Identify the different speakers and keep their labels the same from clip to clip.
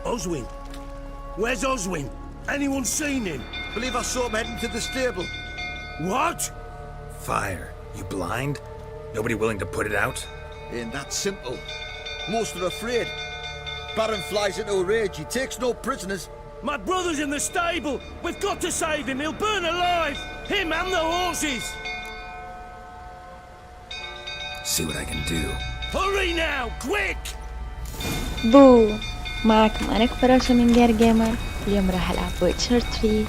Speaker 1: Oswin? Where's Oswin? Anyone seen him?
Speaker 2: Believe I saw him heading to the stable.
Speaker 1: What?
Speaker 3: Fire. You blind? Nobody willing to put it out?
Speaker 2: Ain't that simple. Most are afraid. Baron flies into a rage. He takes no prisoners.
Speaker 1: My brother's in the stable. We've got to save him. He'll burn alive. Him and the horses.
Speaker 3: See what I can do.
Speaker 1: Hurry now, quick!
Speaker 4: بو معكم أنا فراشة من جير جيمر. اليوم راح ألعب وتشر 3.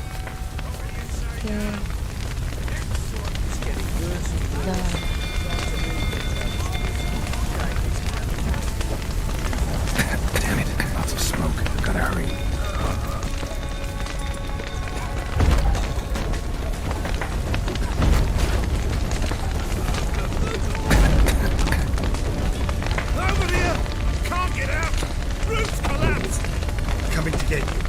Speaker 3: Damn it, lots of smoke. Gotta hurry.
Speaker 1: Over here! Can't get out! Roof's collapsed!
Speaker 3: Coming to get you.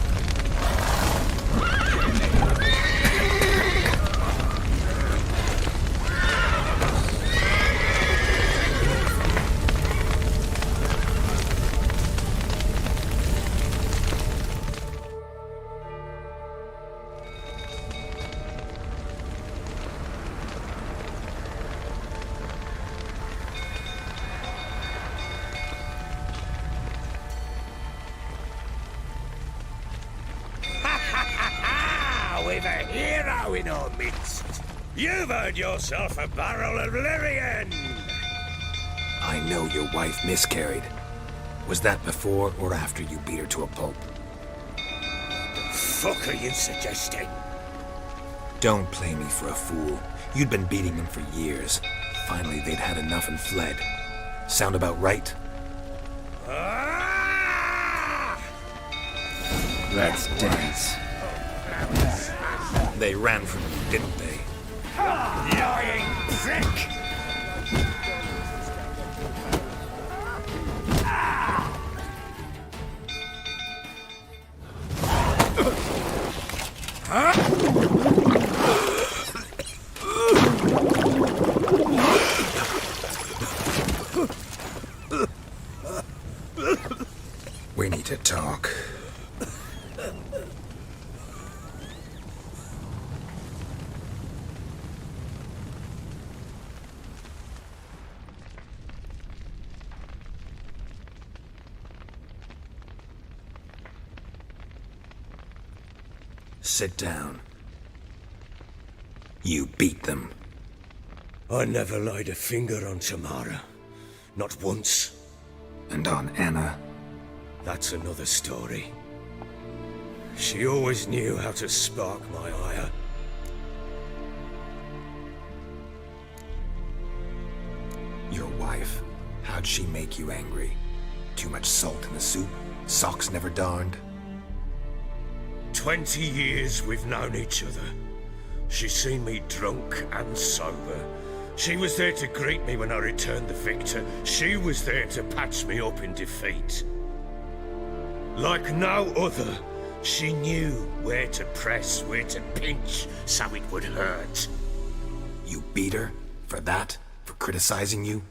Speaker 1: We've a hero in our midst. You've earned yourself a barrel of Lyrian.
Speaker 3: I know your wife miscarried. Was that before or after you beat her to a pulp?
Speaker 1: Fuck are you suggesting?
Speaker 3: Don't play me for a fool. You'd been beating them for years. Finally, they'd had enough and fled. Sound about right?
Speaker 1: Ah!
Speaker 3: Let's dance. They ran from you, didn't they?
Speaker 1: Lying prick!
Speaker 3: We need to talk. Sit down. You beat them.
Speaker 1: I never laid a finger on Tamara. Not once.
Speaker 3: And on Anna.
Speaker 1: That's another story. She always knew how to spark my ire.
Speaker 3: Your wife. How'd she make you angry? Too much salt in the soup? Socks never darned?
Speaker 1: 20 years we've known each other. She's seen me drunk and sober. She was there to greet me when I returned the victor. She was there to patch me up in defeat. Like no other, she knew where to press, where to pinch, so it would hurt.
Speaker 3: You beat her? For that? For criticizing you?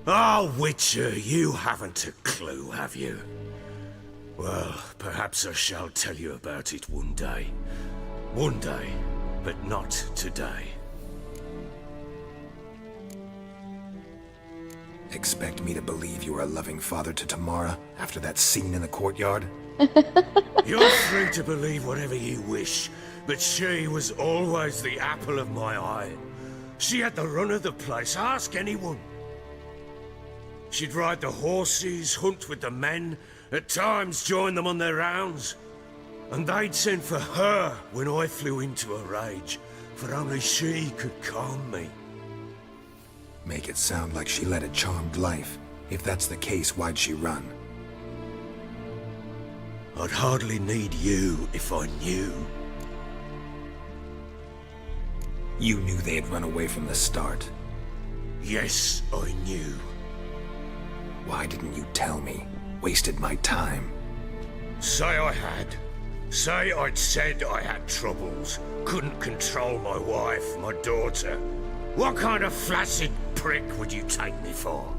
Speaker 1: Oh, Witcher, you haven't a clue, have you? Well, perhaps I shall tell you about it one day. One day, but not today.
Speaker 3: Expect me to believe you are a loving father to Tamara after that scene in the courtyard?
Speaker 1: You're free to believe whatever you wish, but she was always the apple of my eye. She had the run of the place, ask anyone. She'd ride the horses, hunt with the men, at times join them on their rounds. And they'd send for her when I flew into a rage, for only she could calm me.
Speaker 3: Make it sound like she led a charmed life. If that's the case, why'd she run?
Speaker 1: I'd hardly need you if I knew.
Speaker 3: You knew they had run away from the start.
Speaker 1: Yes, I knew.
Speaker 3: Why didn't you tell me? Wasted my time.
Speaker 1: Say I had. Say I'd said I had troubles, couldn't control my wife, my daughter. What kind of flaccid prick would you take me for?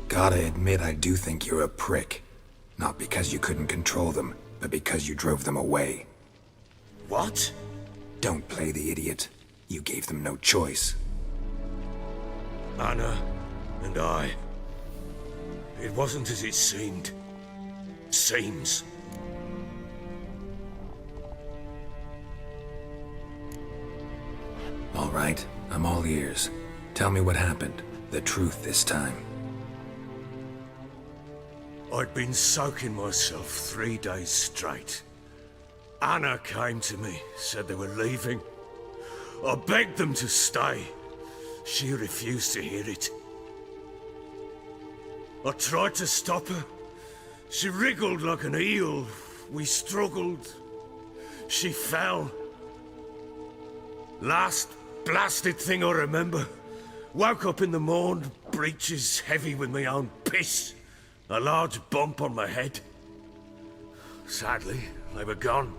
Speaker 3: Gotta admit, I do think you're a prick. Not because you couldn't control them, but because you drove them away.
Speaker 1: What?
Speaker 3: Don't play the idiot. You gave them no choice.
Speaker 1: Anna and I. It wasn't as it seemed. Seems.
Speaker 3: All right, I'm all ears. Tell me what happened. The truth this time.
Speaker 1: I'd been soaking myself 3 days straight. Anna came to me, said they were leaving. I begged them to stay. She refused to hear it. I tried to stop her. She wriggled like an eel. We struggled. She fell. Last blasted thing I remember. Woke up in the morn, breeches heavy with my own piss. A large bump on my head. Sadly, they were gone.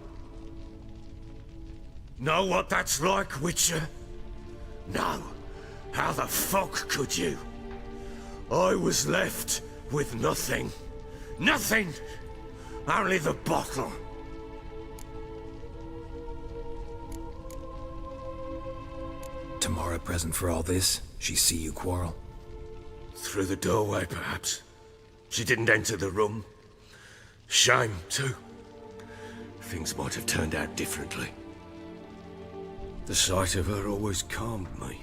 Speaker 1: Know what that's like, Witcher? No. How the fuck could you? I was left with nothing. Nothing! Only the bottle.
Speaker 3: Tamara present for all this? She see you quarrel?
Speaker 1: Through the doorway, perhaps. She didn't enter the room. Shame, too. Things might have turned out differently. The sight of her always calmed me.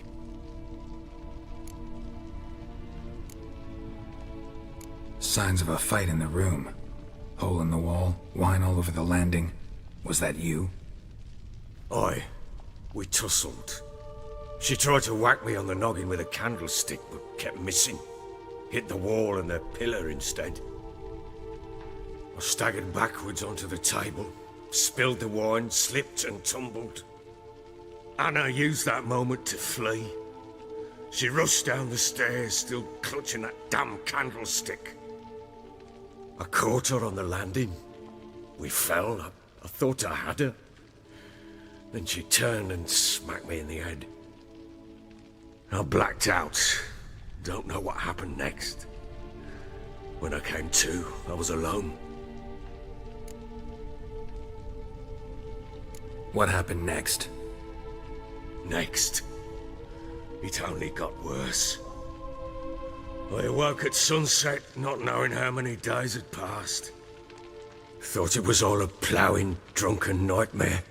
Speaker 3: Signs of a fight in the room. Hole in the wall, wine all over the landing. Was that you?
Speaker 1: We tussled. She tried to whack me on the noggin with a candlestick, but kept missing. Hit the wall and the pillar instead. I staggered backwards onto the table, spilled the wine, slipped and tumbled. Anna used that moment to flee. She rushed down the stairs, still clutching that damn candlestick. I caught her on the landing. We fell. I thought I had her. Then she turned and smacked me in the head. I blacked out. Don't know what happened next. When I came to, I was alone.
Speaker 3: What happened next?
Speaker 1: Next, it only got worse. I awoke at sunset, not knowing how many days had passed. Thought it was all a ploughing, drunken nightmare.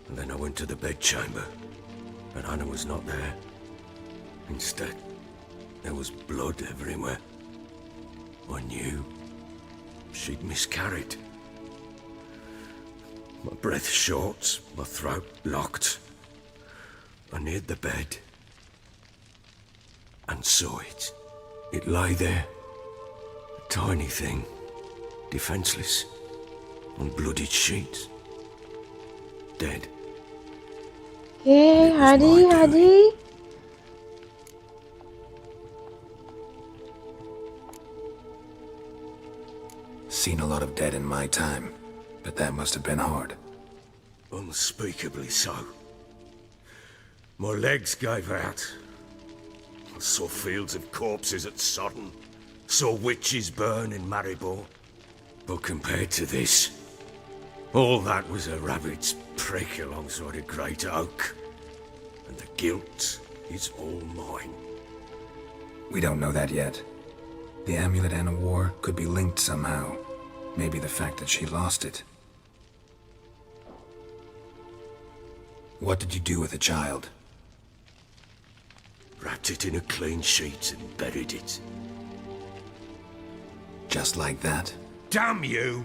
Speaker 1: And then I went to the bedchamber, but Anna was not there. Instead, there was blood everywhere. I knew she'd miscarried. My breath short, my throat locked. I neared the bed and saw it. It lay there, a tiny thing, defenseless, on bloodied sheets, dead.
Speaker 4: Hey, Hadi, Hadi.
Speaker 3: Seen a lot of dead in my time, but that must have been hard.
Speaker 1: Unspeakably so. My legs gave out. I saw fields of corpses at Sodden. Saw witches burn in Maribor. But compared to this, all that was a rabbit's prick alongside a great oak. And the guilt is all mine.
Speaker 3: We don't know that yet. The amulet Anna wore could be linked somehow. Maybe the fact that she lost it. What did you do with the child?
Speaker 1: Wrapped it in a clean sheet and buried it.
Speaker 3: Just like that?
Speaker 1: Damn you!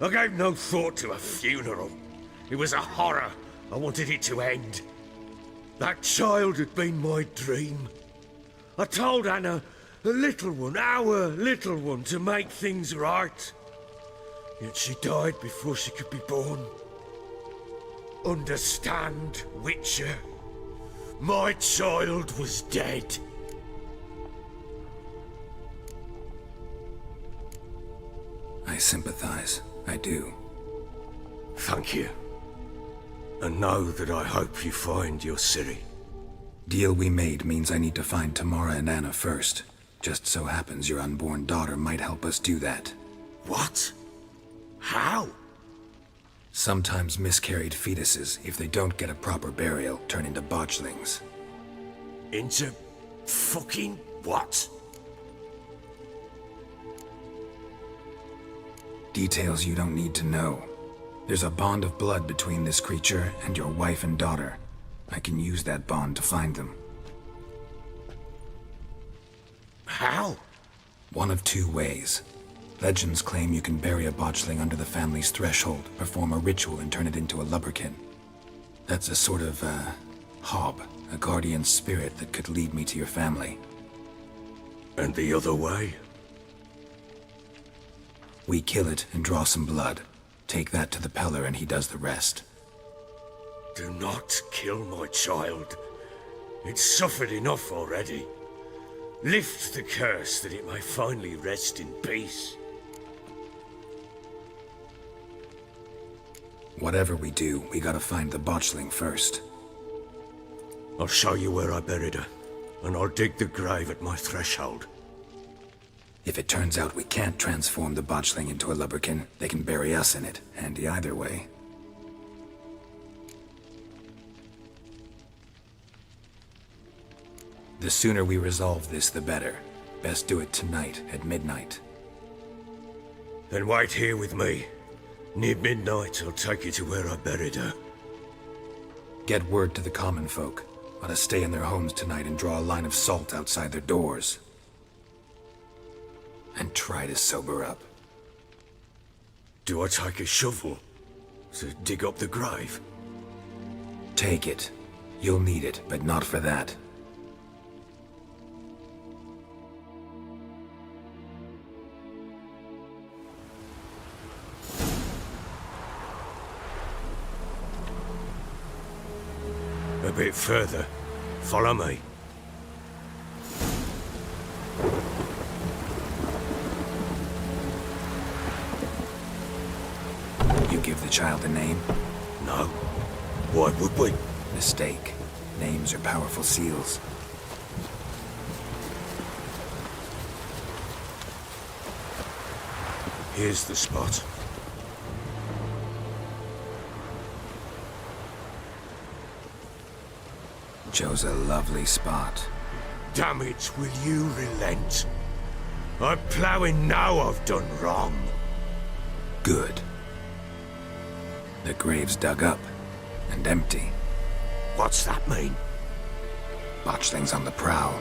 Speaker 1: I gave no thought to a funeral. It was a horror. I wanted it to end. That child had been my dream. I told Anna, the little one, our little one, to make things right. Yet she died before she could be born. Understand, Witcher? My child was dead.
Speaker 3: I sympathize. I do.
Speaker 1: Thank you. And know that I hope you find your Ciri.
Speaker 3: Deal we made means I need to find Tamara and Anna first. Just so happens your unborn daughter might help us do that.
Speaker 1: What? How?
Speaker 3: Sometimes miscarried fetuses, if they don't get a proper burial, turn into botchlings.
Speaker 1: Into fucking what?
Speaker 3: Details you don't need to know. There's a bond of blood between this creature and your wife and daughter. I can use that bond to find them.
Speaker 1: How?
Speaker 3: One of two ways. Legends claim you can bury a botchling under the family's threshold, perform a ritual, and turn it into a lubberkin. That's a sort of, hob, a guardian spirit that could lead me to your family.
Speaker 1: And the other way?
Speaker 3: We kill it and draw some blood. Take that to the Peller and he does the rest.
Speaker 1: Do not kill my child. It's suffered enough already. Lift the curse that it may finally rest in peace.
Speaker 3: Whatever we do, we gotta find the botchling first.
Speaker 1: I'll show you where I buried her, and I'll dig the grave at my threshold.
Speaker 3: If it turns out we can't transform the botchling into a lubberkin, they can bury us in it. Handy either way. The sooner we resolve this, the better. Best do it tonight, at midnight.
Speaker 1: Then wait here with me. Near midnight, I'll take you to where I buried her.
Speaker 3: Get word to the common folk. Ought to stay in their homes tonight and draw a line of salt outside their doors. And try to sober up.
Speaker 1: Do I take a shovel to dig up the grave?
Speaker 3: Take it. You'll need it, but not for that.
Speaker 1: A bit further. Follow me.
Speaker 3: You give the child a name?
Speaker 1: No. Why would we?
Speaker 3: Mistake. Names are powerful seals.
Speaker 1: Here's the spot.
Speaker 3: Chose a lovely spot.
Speaker 1: Damn it, will you relent? I'm ploughing now I've done wrong.
Speaker 3: Good. The grave's dug up and empty.
Speaker 1: What's that mean?
Speaker 3: Botchling's on the prowl.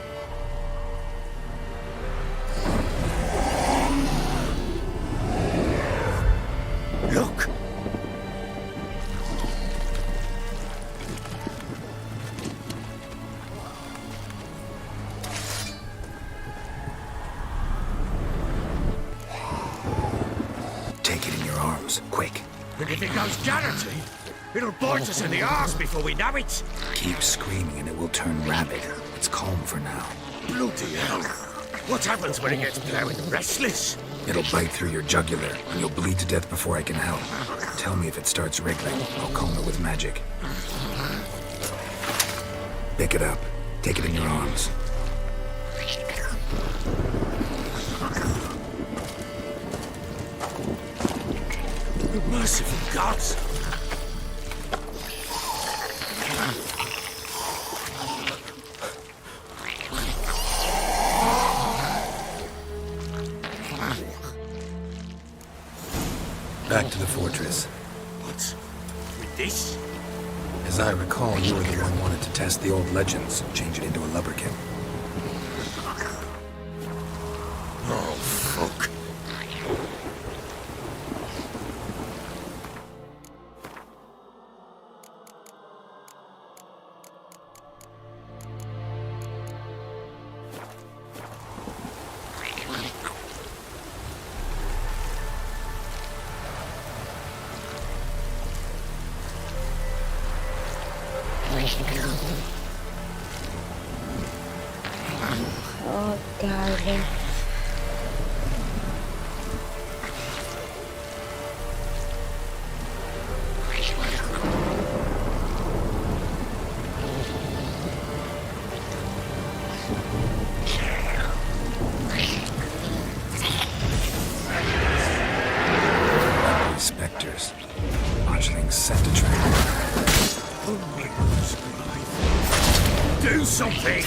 Speaker 1: Look!
Speaker 3: Take it in your arms, quick.
Speaker 1: And if it goes guaranteed, it'll bite us in the arse before we know it.
Speaker 3: Keep screaming and it will turn rabid. It's calm for now.
Speaker 1: Bloody hell. What happens when it gets plowing restless?
Speaker 3: It'll bite through your jugular, and you'll bleed to death before I can help. Tell me if it starts wriggling. I'll calm it with magic. Pick it up. Take it in your arms.
Speaker 1: Merciful gods!
Speaker 3: Back to the fortress.
Speaker 1: What? With this?
Speaker 3: As I recall, you were the one who wanted to test the old legends, change it into a lubberkin.
Speaker 1: Oh, fuck.
Speaker 4: Oh, darling.
Speaker 3: Spectres. Botchling's scent attractor.
Speaker 1: Oh my goodness, do something!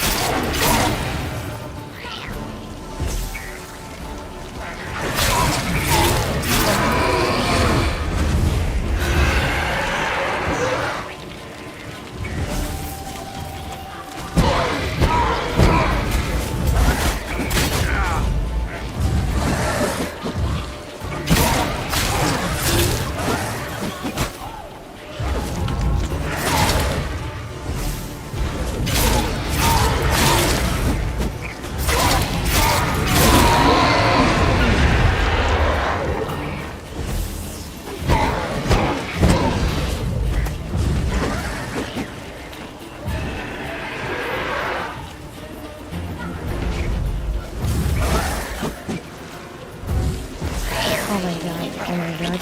Speaker 4: Oh my god, oh my god.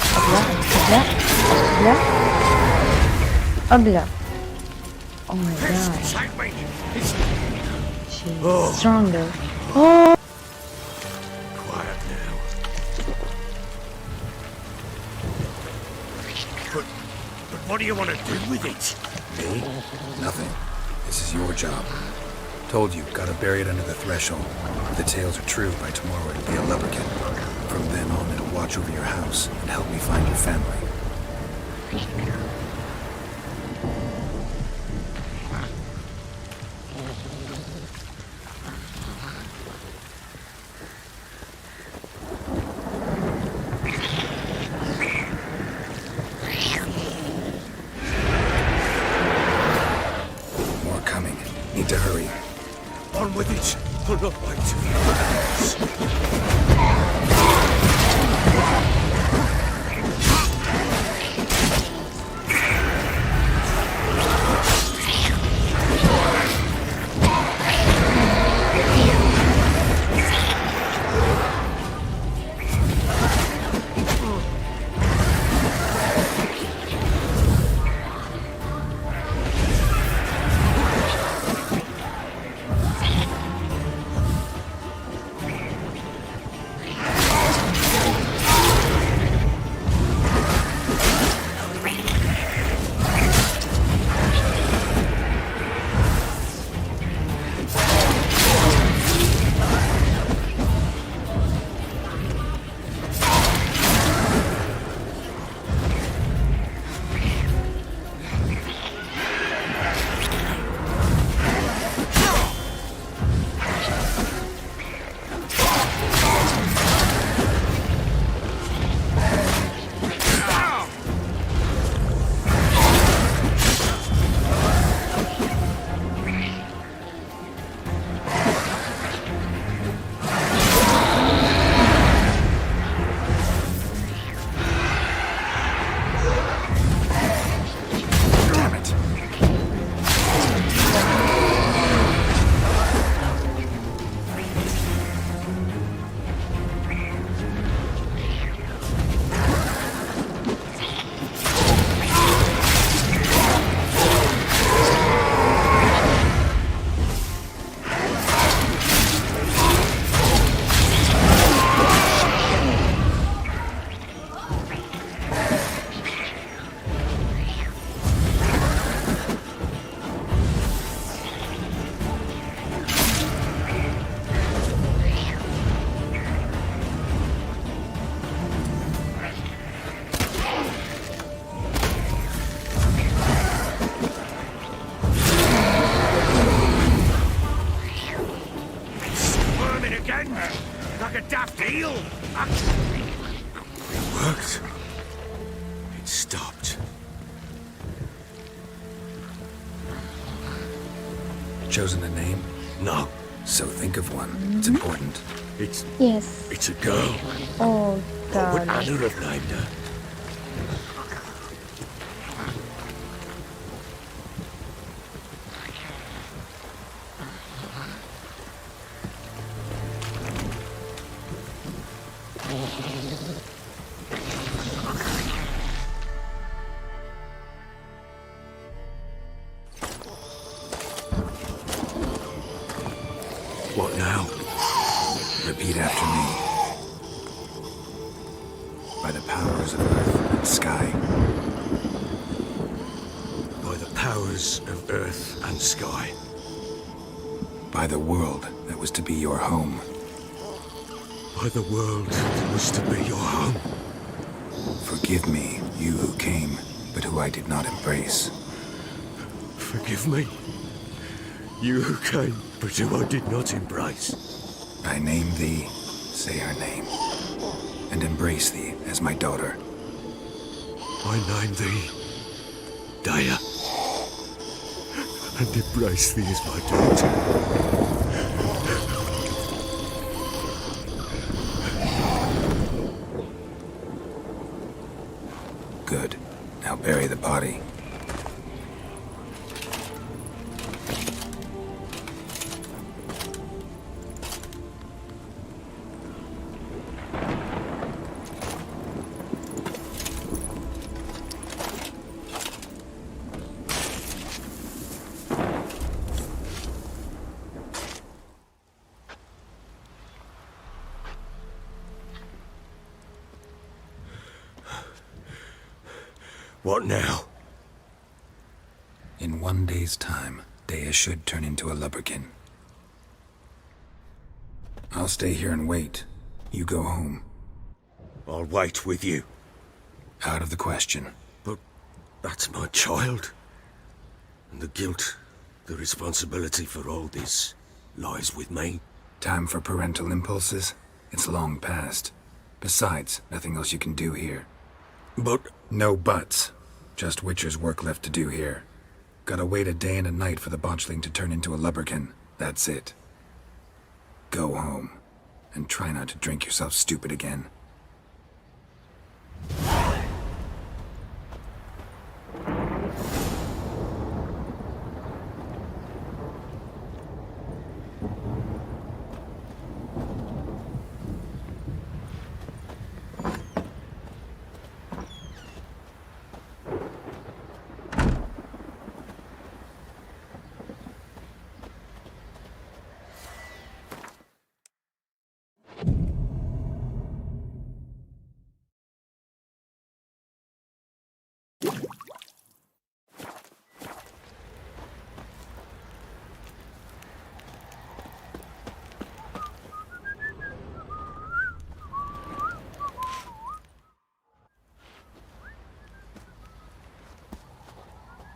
Speaker 4: أبلة. Oh my god.
Speaker 1: Take me!
Speaker 4: She's stronger. Oh!
Speaker 1: Quiet now. But what do you want to do with it?
Speaker 3: Me? Nothing. This is your job. Told you, gotta bury it under the threshold. If the tales are true, by tomorrow it'll be a lubberkin. From then on, it'll watch over your house and help me find your family. More coming. Need to hurry.
Speaker 1: On with it. I'll not wait till you dance. Like a daft eel. It worked. It stopped.
Speaker 3: Chosen a name?
Speaker 1: No,
Speaker 3: So think of one. It's important.
Speaker 4: Yes.
Speaker 1: it's a girl.
Speaker 4: Oh,
Speaker 1: What would
Speaker 4: darling.
Speaker 1: Anna have named her? What now?
Speaker 3: Repeat after me. By the powers of earth and sky.
Speaker 1: By the powers of earth and sky.
Speaker 3: By the world that was to be your home.
Speaker 1: By the world that was to be your home.
Speaker 3: Forgive me, you who came, but who I did not embrace.
Speaker 1: Forgive me. You who came, but who I did not embrace.
Speaker 3: I name thee, say her name, and embrace thee as my daughter.
Speaker 1: I name thee Daya, and embrace thee as my daughter.
Speaker 3: Good. Now bury the body.
Speaker 1: What now?
Speaker 3: In 1 day's time, Dea should turn into a lubberkin. I'll stay here and wait. You go home.
Speaker 1: I'll wait with you.
Speaker 3: Out of the question.
Speaker 1: But that's my child. And the guilt, the responsibility for all this lies with me.
Speaker 3: Time for parental impulses? It's long past. Besides, nothing else you can do here.
Speaker 1: But
Speaker 3: No buts. Just Witcher's work left to do here. Gotta wait a day and a night for the botchling to turn into a lubberkin. That's it. Go home. And try not to drink yourself stupid again.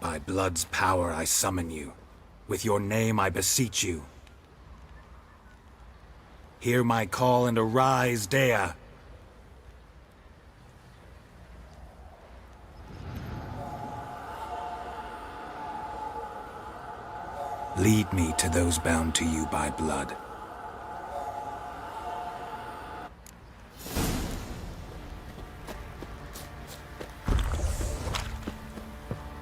Speaker 3: By blood's power I summon you. With your name I beseech you. Hear my call and arise, Dea. Lead me to those bound to you by blood.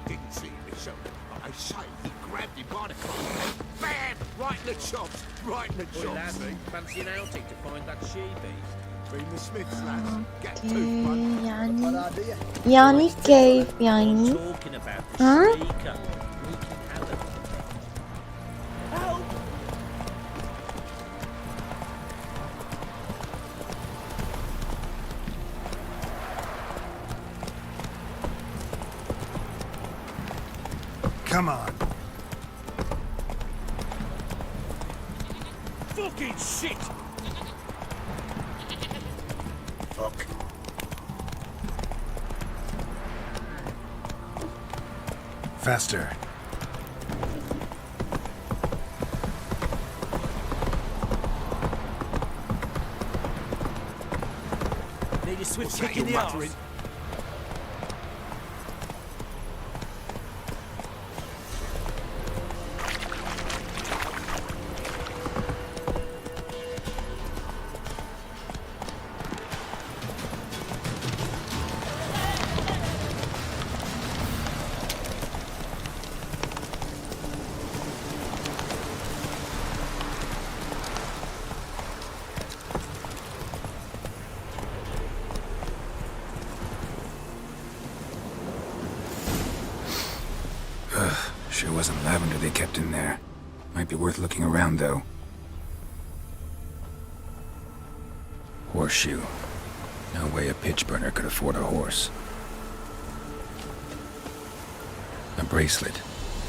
Speaker 5: Didn't see him himself. I say, he grabbed him by the collar. Bam! Right in the chops. Right in the
Speaker 6: Oi,
Speaker 5: chops.
Speaker 6: lads, fancy an outing to find that she-beast?
Speaker 5: Been the Smiths, lads. Get
Speaker 4: اوكي
Speaker 5: tooth bud.
Speaker 4: يعني
Speaker 2: idea.
Speaker 4: يعني كيف يعني
Speaker 6: Talking about the
Speaker 4: Huh?
Speaker 6: sneaker. Wreaking havoc. Help!
Speaker 3: Come on.
Speaker 1: fucking shit! Fuck.
Speaker 3: Faster.
Speaker 6: Need a swift
Speaker 5: What's that
Speaker 6: kick in
Speaker 5: you're
Speaker 6: the arse.
Speaker 5: muttering?
Speaker 3: wasn't lavender they kept in there. Might be worth looking around, though. Horseshoe. No way a pitch burner could afford a horse. A bracelet.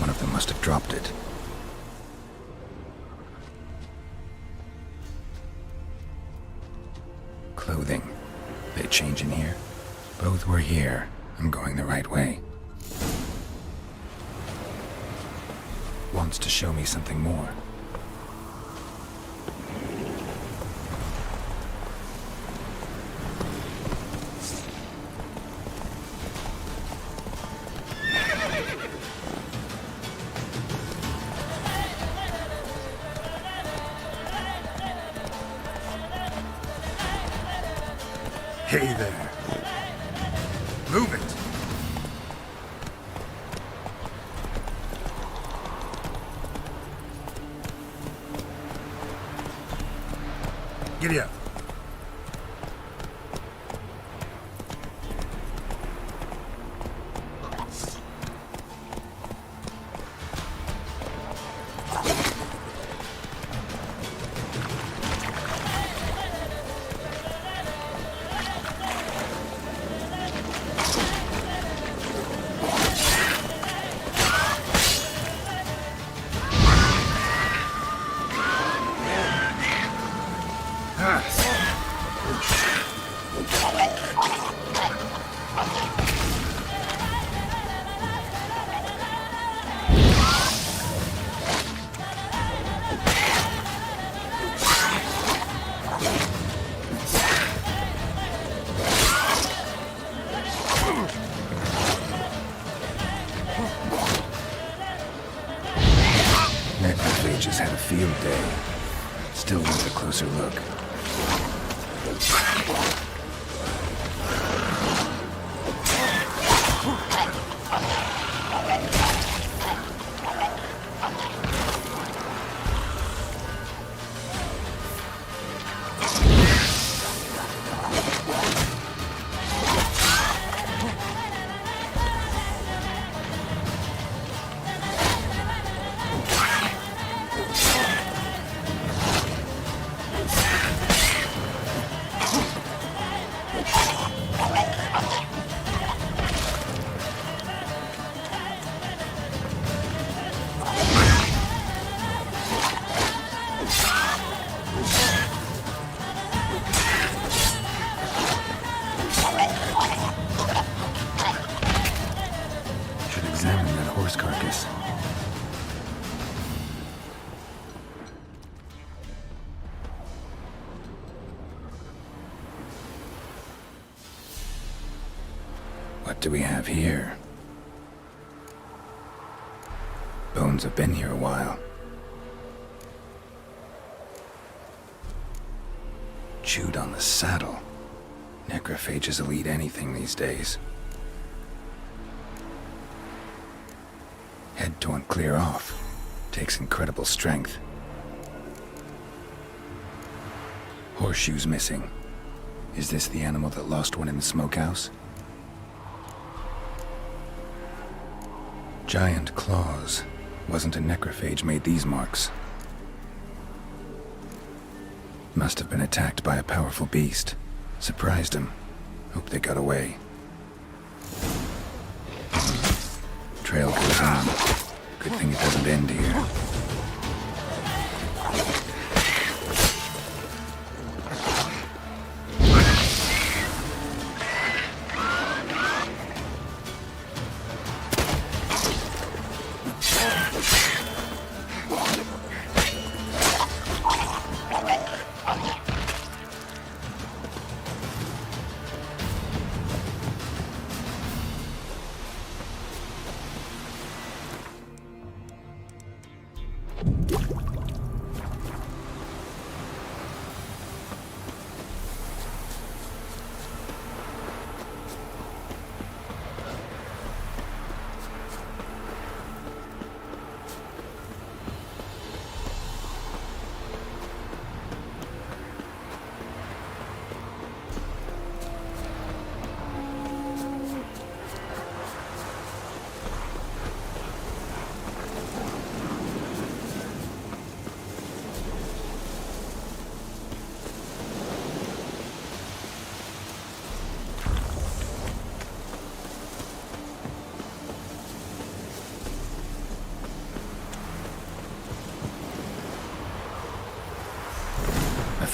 Speaker 3: One of them must have dropped it. Clothing. They change in here? Both were here. I'm going the right way. Wants to show me something more. Hey there. Move it. Giddy up. Necrophages had a field day. Still worth a closer look. Examine that horse carcass. What do we have here? Bones have been here a while. Chewed on the saddle. Necrophages will eat anything these days. Head torn clear off. Takes incredible strength. Horseshoes missing. Is this the animal that lost one in the smokehouse? Giant claws. Wasn't a necrophage made these marks. Must have been attacked by a powerful beast. Surprised him. Hope they got away. Trail goes on. Good thing it doesn't end here.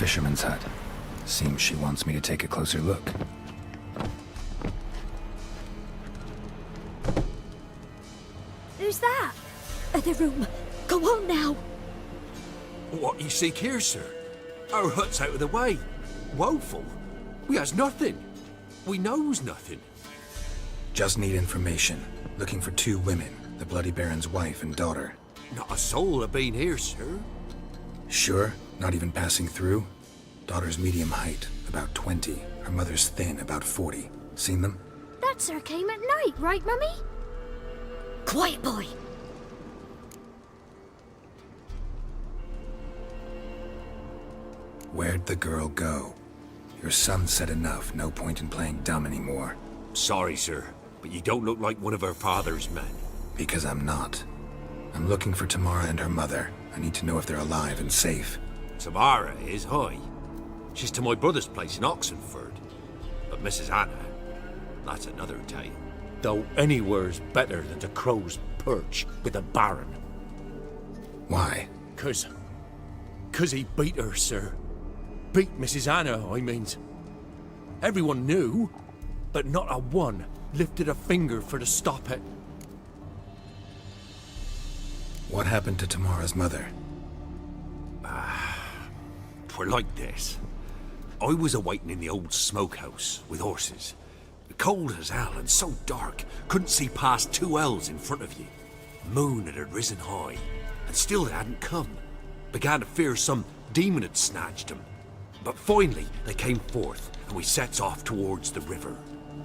Speaker 3: fisherman's hut. Seems she wants me to take a closer look.
Speaker 7: Who's that? Other room. Go on now.
Speaker 5: What you seek here, sir? Our hut's out of the way. Woeful. We has nothing. We knows nothing.
Speaker 3: Just need information. Looking for 2 women, the Bloody Baron's wife and daughter.
Speaker 5: Not a soul have been here, sir.
Speaker 3: Sure? Not even passing through? Daughter's medium height, about 20. Her mother's thin, about 40. Seen them?
Speaker 7: That sir came at night, right, Mummy? Quiet, boy.
Speaker 3: Where'd the girl go? Your son said enough, no point in playing dumb anymore.
Speaker 5: Sorry, sir, but you don't look like one of her father's men.
Speaker 3: Because I'm not. I'm looking for Tamara and her mother. I need to know if they're alive and safe.
Speaker 5: Tamara is, hi. She's to my brother's place in Oxenford. But Mrs. Anna, that's another tale. Though anywhere's better than the Crow's Perch with a Baron.
Speaker 3: Why?
Speaker 5: 'Cause he beat her, sir. Beat Mrs. Anna, I means. Everyone knew, but not a one lifted a finger for to stop it.
Speaker 3: What happened to Tamara's mother?
Speaker 5: 'Twere like this. I was awaiting in the old smokehouse with horses. Cold as hell and so dark, couldn't see past 2 ells in front of you. Moon had risen high, and still they hadn't come. Began to fear some demon had snatched them. But finally they came forth, and we sets off towards the river.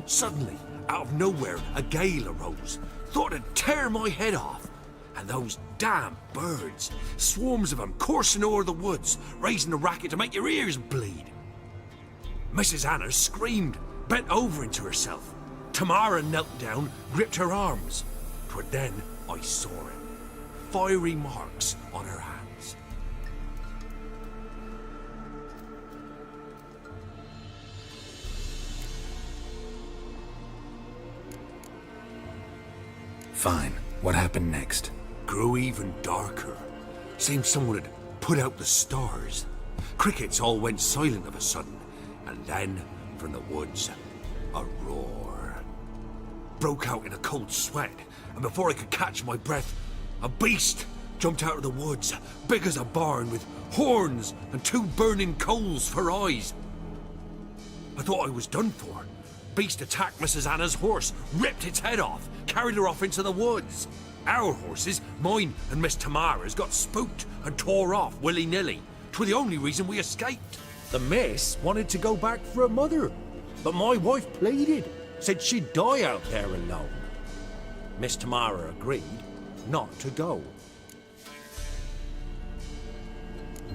Speaker 5: Suddenly, out of nowhere, a gale arose. Thought it'd tear my head off. And those damn birds, swarms of them coursing o'er the woods, raising a racket to make your ears bleed. Mrs. Anna screamed, bent over into herself. Tamara knelt down, gripped her arms. 'Twere then I saw it. Fiery marks on her hands.
Speaker 3: Fine. What happened next?
Speaker 5: Grew even darker. Seemed someone had put out the stars. Crickets all went silent of a sudden, and then, from the woods, a roar. Broke out in a cold sweat, and before I could catch my breath, a beast jumped out of the woods, big as a barn, with horns and 2 burning coals for eyes. I thought I was done for. Beast attacked Mrs. Anna's horse, ripped its head off, carried her off into the woods. Our horses, mine and Miss Tamara's, got spooked and tore off willy-nilly. 'Twere the only reason we escaped. The miss wanted to go back for her mother, but my wife pleaded, said she'd die out there alone. Miss Tamara agreed not to go.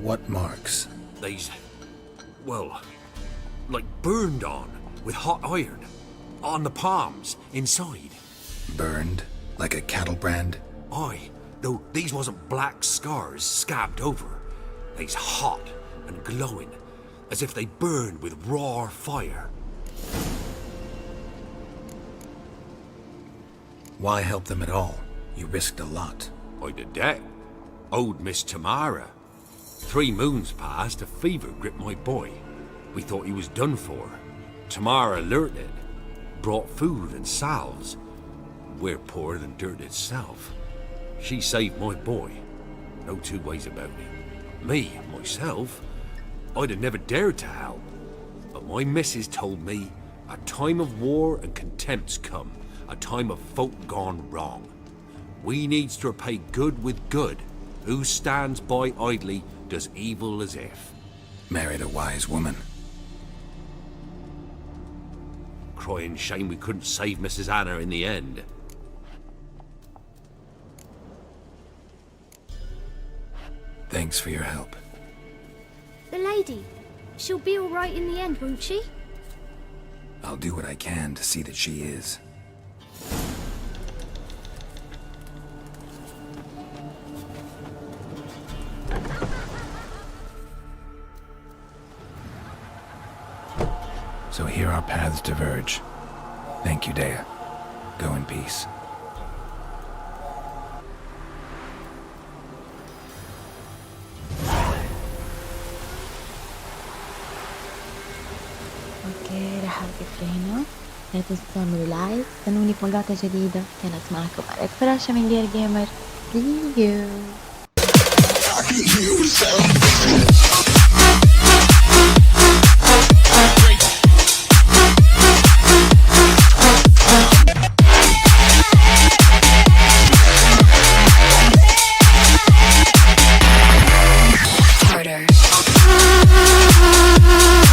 Speaker 3: What marks?
Speaker 5: They's, well, like burned on with hot iron. On the palms, inside.
Speaker 3: Burned? Like a cattle brand?
Speaker 5: Aye, though these wasn't black scars scabbed over. They's hot and glowing, as if they burned with raw fire.
Speaker 3: Why help them at all? You risked a lot.
Speaker 5: I did that. Owed Miss Tamara. 3 moons passed, a fever gripped my boy. We thought he was done for. Tamara learnt it. Brought food and salves. We're poorer than dirt itself. She saved my boy. No 2 ways about it. Me, myself, I'd have never dared to help. But my missus told me a time of war and contempt's come. A time of folk gone wrong. We needs to repay good with good. Who stands by idly does evil as if.
Speaker 3: Married a wise woman.
Speaker 5: Crying shame we couldn't save Mrs. Anna in the end.
Speaker 3: Thanks for your help.
Speaker 7: The lady. She'll be all right in the end, won't she?
Speaker 3: I'll do what I can to see that she is. So here our paths diverge. Thank you, Dea. Go in peace.
Speaker 4: اوكي راح اوقف هنا. لا تنسوا تعملوا لايك، استنوني في مقاطع جديدة. كانت معكم ألك فراشة من جير جيمر. See you.